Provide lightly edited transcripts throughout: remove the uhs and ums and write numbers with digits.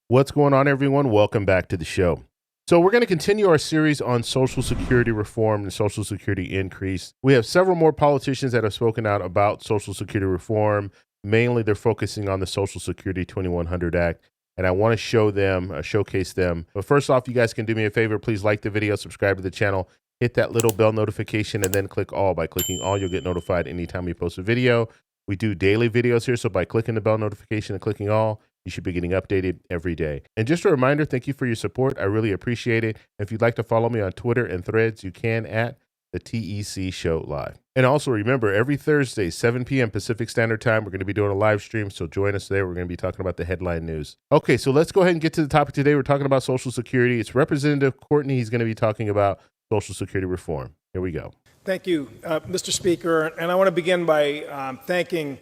What's going on, everyone? Welcome back to the show. So we're going to continue our series on Social Security reform and Social Security increase. We have several more politicians that have spoken out about Social Security reform. Mainly, they're focusing on the Social Security 2100 Act, and I want to show them, showcase them. But first off, you guys can do me a favor. Please like the video, subscribe to the channel, hit that little bell notification, and then click all. By clicking all, you'll get notified anytime we post a video. We do daily videos here, so by clicking the bell notification and clicking all, you should be getting updated every day. And just a reminder, thank you for your support. I really appreciate it. If you'd like to follow me on Twitter and Threads, you can at the TEC Show Live. And also remember, every Thursday, 7 p.m. Pacific Standard Time, we're going to be doing a live stream, so join us there. We're going to be talking about the headline news. Okay, so let's go ahead and get to the topic today. We're talking about Social Security. It's Representative Courtney. He's going to be talking about Social Security reform. Here we go. Thank you, Mr. Speaker. And I want to begin by thanking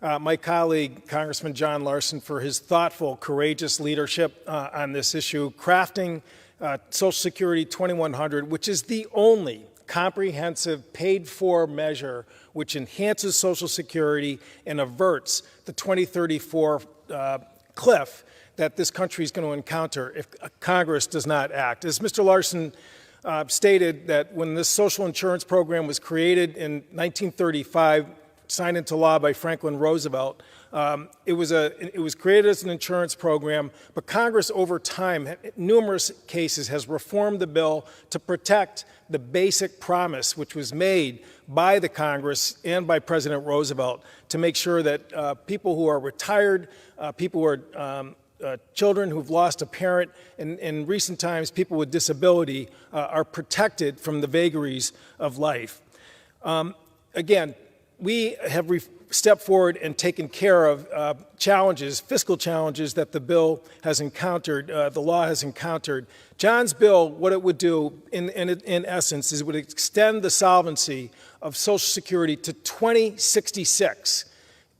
my colleague, Congressman John Larson, for his thoughtful, courageous leadership on this issue, crafting Social Security 2100, which is the only comprehensive paid-for measure which enhances Social Security and averts the 2034 cliff that this country is going to encounter if Congress does not act. As Mr. Larson stated, that when this social insurance program was created in 1935, signed into law by Franklin Roosevelt, it was created as an insurance program, but Congress over time, in numerous cases, has reformed the bill to protect the basic promise which was made by the Congress and by President Roosevelt to make sure that people who are retired, people who are children who've lost a parent, and in recent times, people with disability are protected from the vagaries of life. Again, we have stepped forward and taken care of challenges, fiscal challenges that the bill has encountered, the law has encountered. John's bill, what it would do in essence is it would extend the solvency of Social Security to 2066.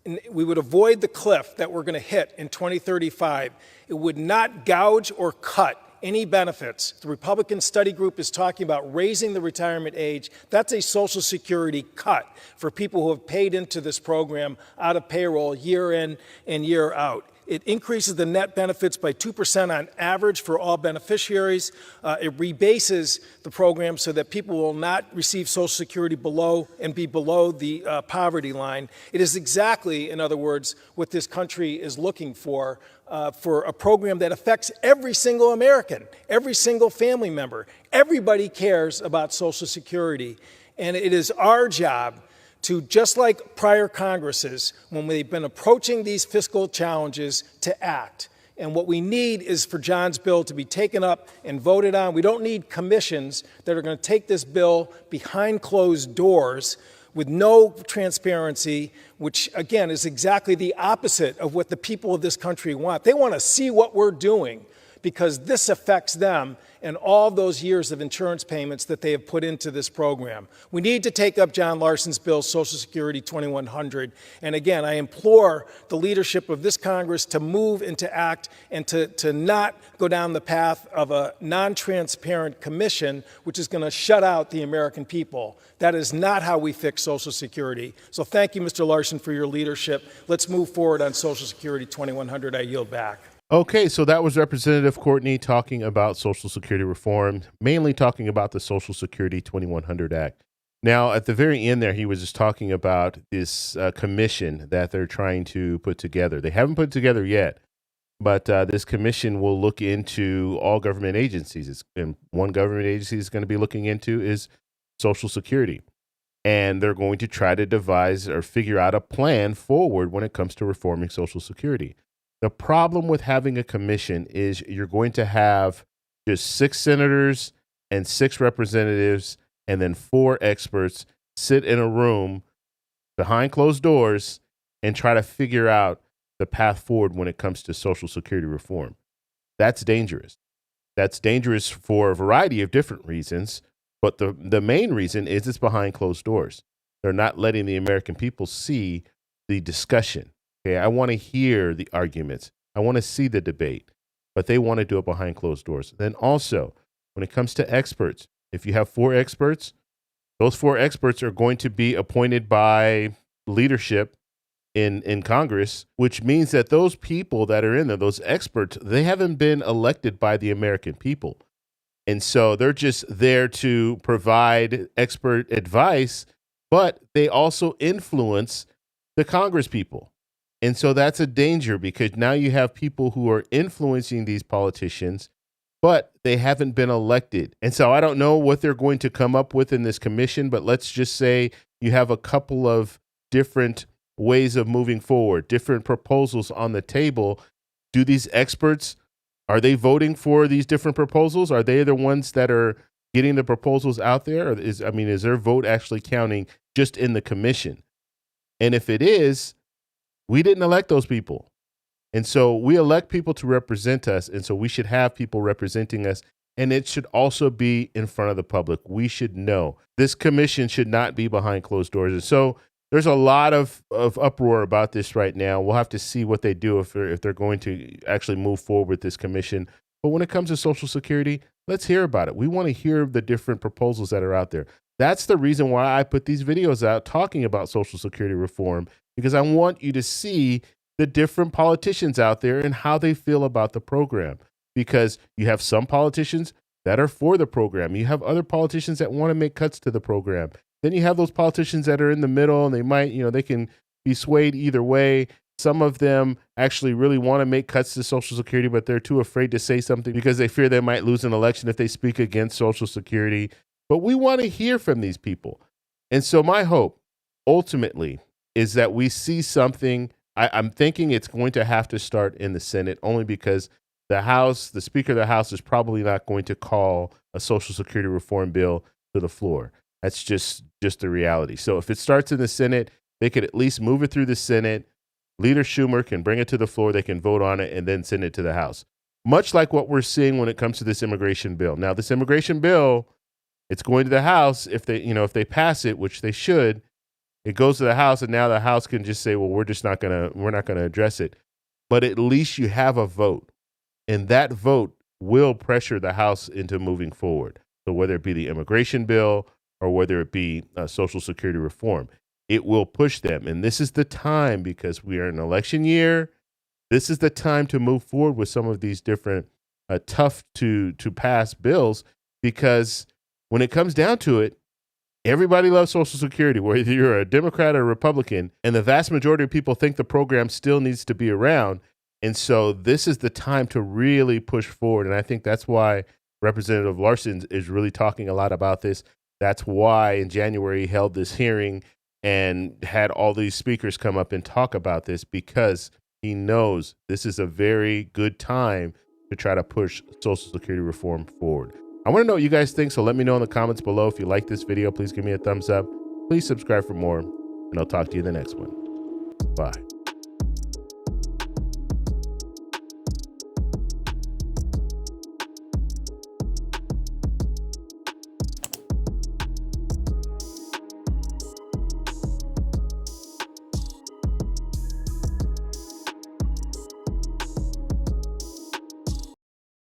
And we would avoid the cliff that we're going to hit in 2035. It would not gouge or cut any benefits. The Republican study group is talking about raising the retirement age. That's a Social Security cut for people who have paid into this program out of payroll year in and year out. It increases the net benefits by 2% on average for all beneficiaries. It rebases the program so that people will not receive Social Security below and be below the poverty line. It is exactly, in other words, what this country is looking for a program that affects every single American, every single family member. Everybody cares about Social Security, and it is our job to, just like prior Congresses, when they've been approaching these fiscal challenges, to act. And what we need is for John's bill to be taken up and voted on. We don't need commissions that are going to take this bill behind closed doors with no transparency, which, again, is exactly the opposite of what the people of this country want. They want to see what we're doing because this affects them and all those years of insurance payments that they have put into this program. We need to take up John Larson's bill, Social Security 2100. And again, I implore the leadership of this Congress to move and to act and to not go down the path of a non-transparent commission, which is going to shut out the American people. That is not how we fix Social Security. So thank you, Mr. Larson, for your leadership. Let's move forward on Social Security 2100. I yield back. Okay, so that was Representative Courtney talking about Social Security reform, mainly talking about the Social Security 2100 Act. Now, at the very end there, he was just talking about this commission that they're trying to put together. They haven't put it together yet, but this commission will look into all government agencies. And one government agency is going to be looking into is Social Security. And they're going to try to devise or figure out a plan forward when it comes to reforming Social Security. The problem with having a commission is you're going to have just 6 senators and 6 representatives and then 4 experts sit in a room behind closed doors and try to figure out the path forward when it comes to Social Security reform. That's dangerous. That's dangerous for a variety of different reasons, but the main reason is it's behind closed doors. They're not letting the American people see the discussion. Okay, I want to hear the arguments. I want to see the debate, but they want to do it behind closed doors. Then also, when it comes to experts, if you have 4 experts, those 4 experts are going to be appointed by leadership in Congress, which means that those people that are in there, those experts, they haven't been elected by the American people. And so they're just there to provide expert advice, but they also influence the Congress people. And so that's a danger, because now you have people who are influencing these politicians, but they haven't been elected. And so I don't know what they're going to come up with in this commission, but let's just say you have a couple of different ways of moving forward, different proposals on the table. Do these experts, are they voting for these different proposals? Are they the ones that are getting the proposals out there? Or is their vote actually counting just in the commission? And if it is, we didn't elect those people. And so we elect people to represent us. And so we should have people representing us. And it should also be in front of the public. We should know. This commission should not be behind closed doors. And so there's a lot of uproar about this right now. We'll have to see what they do if they're going to actually move forward with this commission. But when it comes to Social Security, let's hear about it. We want to hear the different proposals that are out there. That's the reason why I put these videos out talking about Social Security reform, because I want you to see the different politicians out there and how they feel about the program. Because you have some politicians that are for the program. You have other politicians that want to make cuts to the program. Then you have those politicians that are in the middle, and they might, they can be swayed either way. Some of them actually really want to make cuts to Social Security, but they're too afraid to say something because they fear they might lose an election if they speak against Social Security. But we want to hear from these people. And so my hope ultimately is that we see something. I'm thinking it's going to have to start in the Senate, only because the House, the Speaker of the House, is probably not going to call a Social Security reform bill to the floor. That's just the reality. So if it starts in the Senate, they could at least move it through the Senate. Leader Schumer can bring it to the floor. They can vote on it and then send it to the House. Much like what we're seeing when it comes to this immigration bill. Now, this immigration bill, it's going to the House. If they pass it, which they should, it goes to the House, and now the House can just say, well, we're not going to address it. But at least you have a vote, and that vote will pressure the House into moving forward. So whether it be the immigration bill or whether it be Social Security reform, it will push them. And this is the time, because we are in an election year. This is the time to move forward with some of these different tough to pass bills, because when it comes down to it, everybody loves Social Security, whether you're a Democrat or a Republican, and the vast majority of people think the program still needs to be around. And so this is the time to really push forward. And I think that's why Representative Larson is really talking a lot about this. That's why in January he held this hearing and had all these speakers come up and talk about this, because he knows this is a very good time to try to push Social Security reform forward. I want to know what you guys think, so let me know in the comments below. If you like this video, please give me a thumbs up. Please subscribe for more, and I'll talk to you in the next one. Bye.